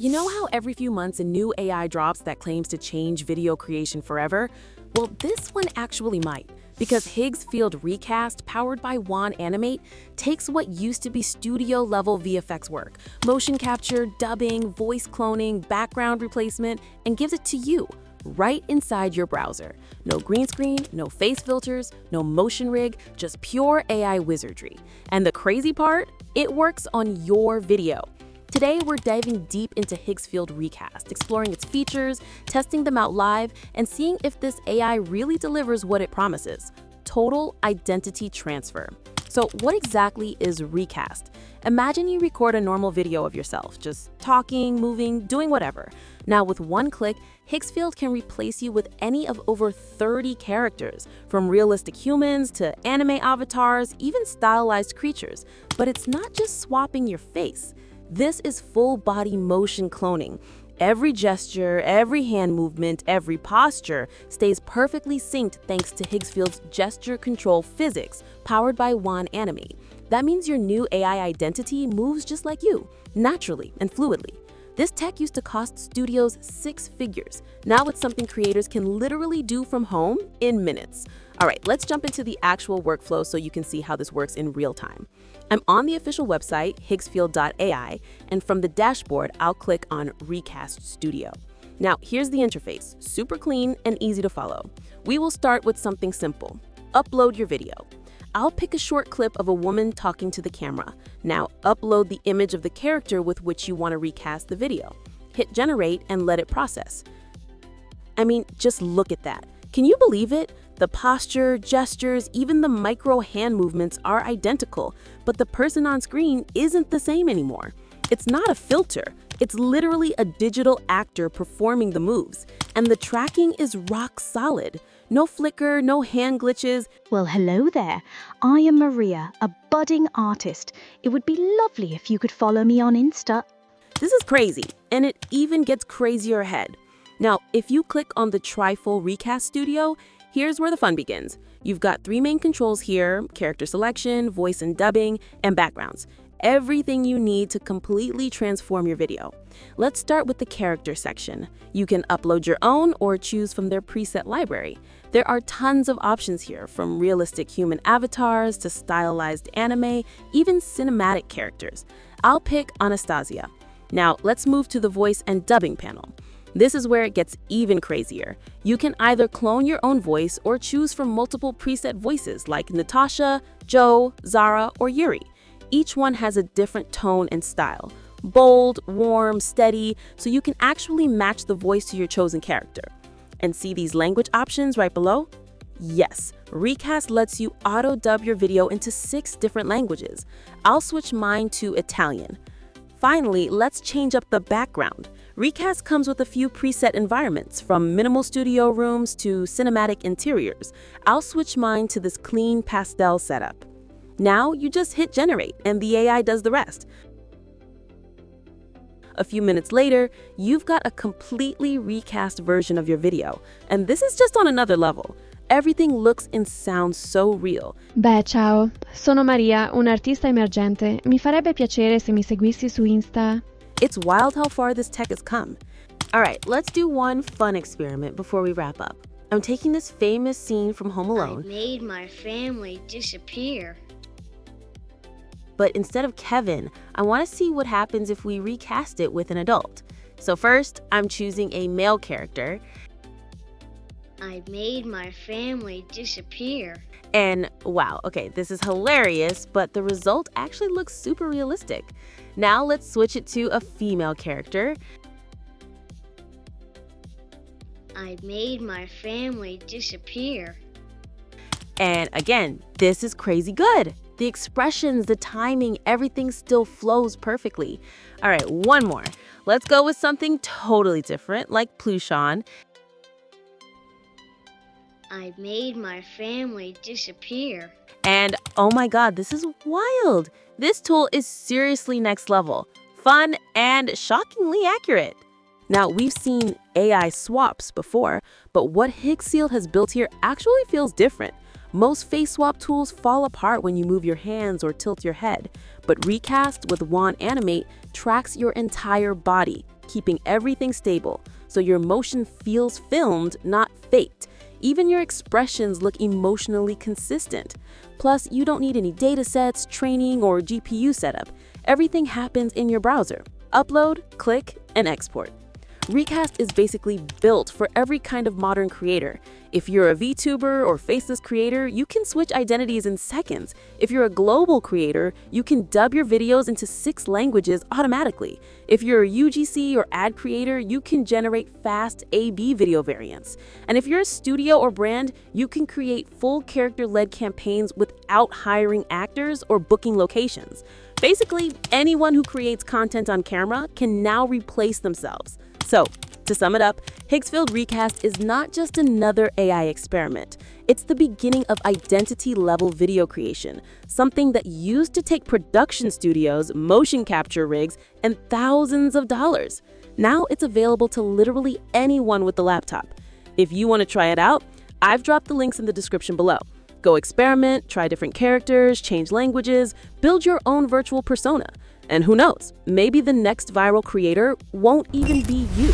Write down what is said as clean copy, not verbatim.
You know how every few months a new AI drops that claims to change video creation forever? Well, this one actually might, because Higgsfield Recast, powered by Wan Animate, takes what used to be studio-level VFX work, motion capture, dubbing, voice cloning, background replacement, and gives it to you, right inside your browser. No green screen, no face filters, no motion rig, just pure AI wizardry. And the crazy part? It works on your video. Today, we're diving deep into Higgsfield Recast, exploring its features, testing them out live, and seeing if this AI really delivers what it promises: total identity transfer. So what exactly is Recast? Imagine you record a normal video of yourself, just talking, moving, doing whatever. Now with one click, Higgsfield can replace you with any of over 30 characters, from realistic humans to anime avatars, even stylized creatures. But it's not just swapping your face. This is full-body motion cloning. Every gesture, every hand movement, every posture stays perfectly synced thanks to Higgsfield's gesture control physics, powered by Wan Animate. That means your new AI identity moves just like you, naturally and fluidly. This tech used to cost studios 6 figures. Now it's something creators can literally do from home in minutes. All right, let's jump into the actual workflow so you can see how this works in real time. I'm on the official website, higgsfield.ai, and from the dashboard, I'll click on Recast Studio. Now, here's the interface, super clean and easy to follow. We will start with something simple. Upload your video. I'll pick a short clip of a woman talking to the camera. Now, upload the image of the character with which you want to recast the video. Hit generate and let it process. I mean, just look at that. Can you believe it? The posture, gestures, even the micro hand movements are identical, but the person on screen isn't the same anymore. It's not a filter. It's literally a digital actor performing the moves. And the tracking is rock solid. No flicker, no hand glitches. Well, hello there. I am Maria, a budding artist. It would be lovely if you could follow me on Insta. This is crazy, and it even gets crazier ahead. Now, if you click on the Tri-Full Recast Studio, here's where the fun begins. You've got 3 main controls here: character selection, voice and dubbing, and backgrounds. Everything you need to completely transform your video. Let's start with the character section. You can upload your own or choose from their preset library. There are tons of options here, from realistic human avatars to stylized anime, even cinematic characters. I'll pick Anastasia. Now, let's move to the voice and dubbing panel. This is where it gets even crazier. You can either clone your own voice or choose from multiple preset voices like Natasha, Joe, Zara, or Yuri. Each one has a different tone and style: bold, warm, steady, so you can actually match the voice to your chosen character. And see these language options right below? Yes, Recast lets you auto-dub your video into 6 different languages. I'll switch mine to Italian. Finally, let's change up the background. Recast comes with a few preset environments, from minimal studio rooms to cinematic interiors. I'll switch mine to this clean pastel setup. Now you just hit generate and the AI does the rest. A few minutes later, you've got a completely recast version of your video. And this is just on another level. Everything looks and sounds so real. Beh, ciao, sono Maria, un'artista emergente. Mi farebbe piacere se mi seguissi su Insta. It's wild how far this tech has come. All right, let's do one fun experiment before we wrap up. I'm taking this famous scene from Home Alone. I made my family disappear. But instead of Kevin, I want to see what happens if we recast it with an adult. So first, I'm choosing a male character. I made my family disappear. And wow, okay, this is hilarious, but the result actually looks super realistic. Now let's switch it to a female character. I made my family disappear. And again, this is crazy good. The expressions, the timing, everything still flows perfectly. All right, one more. Let's go with something totally different, like Plushan. I made my family disappear. And oh my God, this is wild. This tool is seriously next level, fun and shockingly accurate. Now, we've seen AI swaps before, but what Higgsfield has built here actually feels different. Most face swap tools fall apart when you move your hands or tilt your head, but Recast with Wan Animate tracks your entire body, keeping everything stable, so your motion feels filmed, not faked. Even your expressions look emotionally consistent. Plus, you don't need any datasets, training, or GPU setup. Everything happens in your browser. Upload, click, and export. Recast is basically built for every kind of modern creator. If you're a VTuber or faceless creator, you can switch identities in seconds. If you're a global creator, you can dub your videos into 6 languages automatically. If you're a UGC or ad creator, you can generate fast A/B video variants. And if you're a studio or brand, you can create full character-led campaigns without hiring actors or booking locations. Basically, anyone who creates content on camera can now replace themselves. So, to sum it up, Higgsfield Recast is not just another AI experiment. It's the beginning of identity-level video creation, something that used to take production studios, motion capture rigs, and thousands of dollars. Now it's available to literally anyone with a laptop. If you want to try it out, I've dropped the links in the description below. Go experiment, try different characters, change languages, build your own virtual persona. And who knows, maybe the next viral creator won't even be you.